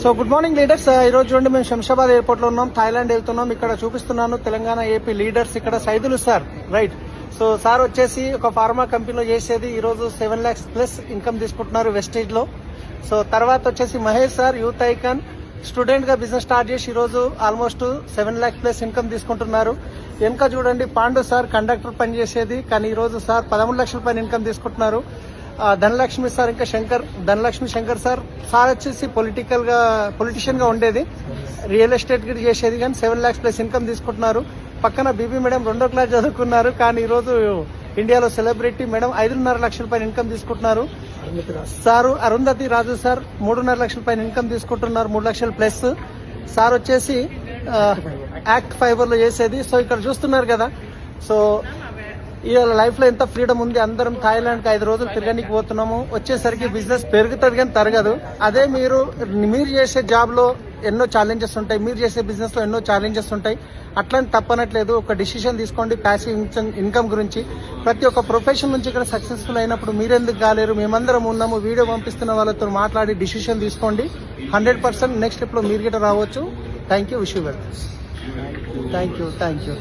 So good morning leaders. ఈ రోజు చూడండి మేము శంషాబాద్ ఎయిర్పోర్ట్ లో ఉన్నాం, థాయిలాండ్ వెళ్తున్నాం. ఇక్కడ చూపిస్తున్నాను తెలంగాణ ఏపీ లీడర్స్. ఇక్కడ Saidulu sir, right. So sir వచ్చేసి ఒక ఫార్మా కంపెనీలో చేసేది, ఈ రోజు 7 lakhs ప్లస్ ఇన్కమ్ తీసుకుంటున్నారు వెస్టేజ్ లో. సో తర్వాత వచ్చేసి Mahesh sir, youth icon, student గా బిజినెస్ స్టార్ట్ చేసి ఈ రోజు ఆల్మోస్ట్ 7 lakhs ప్లస్ ఇన్కమ్ తీసుకుంటున్నారు. వెనక చూడండి పాండు సార్, కండక్టర్ పని చేసేది, కానీ ఈ రోజు సార్ 13 లక్షల పైన ఇన్కమ్ తీసుకుంటున్నారు. ధనలక్ష్మి సార్, ఇంకా ధనలక్ష్మి శంకర్ సార్ వచ్చేసి పొలిటీషియన్ గా ఉండేది, రియల్ ఎస్టేట్ గిరి చేసేది, కానీ 7 lakhs ప్లస్ ఇన్కమ్ తీసుకుంటున్నారు. పక్కన బీబీ మేడం 2వ క్లాస్ చదువుకున్నారు, కానీ ఈ రోజు ఇండియాలో సెలబ్రిటీ మేడం 5.5 లక్షల పైన ఇన్కమ్ తీసుకుంటున్నారు. సారు అరుంధతి రాజు సార్ 3.5 లక్షల పైన ఇన్కమ్ తీసుకుంటున్నారు, 3 లక్షల ప్లస్. సార్ వచ్చేసి యాక్ట్ ఫైబర్ లో చేసేది. సో ఇక్కడ చూస్తున్నారు కదా, సో ఇవాళ లైఫ్ లో ఎంత ఫ్రీడమ్ ఉంది. అందరం థాయిలాండ్ కి 5 రోజులు తిరగడానికి పోతున్నాము. వచ్చేసరికి బిజినెస్ పెరుగుతుంది కానీ తరగదు. అదే మీరు చేసే జాబ్ లో ఎన్నో ఛాలెంజెస్ ఉంటాయి, మీరు చేసే బిజినెస్ లో ఎన్నో ఛాలెంజెస్ ఉంటాయి. అట్లాంటి తప్పనట్లేదు. ఒక డిసిషన్ తీసుకోండి ప్యాసివ్ ఇన్కమ్ గురించి. ప్రతి ఒక్క ప్రొఫెషన్ నుంచి ఇక్కడ సక్సెస్ఫుల్ అయినప్పుడు మీరెందుకు కాలేరు? మేమందరం ఉన్నాము. వీడియో పంపిస్తున్న వాళ్ళతో మాట్లాడి డిసిషన్ తీసుకోండి. 100% నెక్స్ట్ స్టెప్ లో మీరు గిట్ట రావచ్చు. Thank you. Wish you well. Thank you.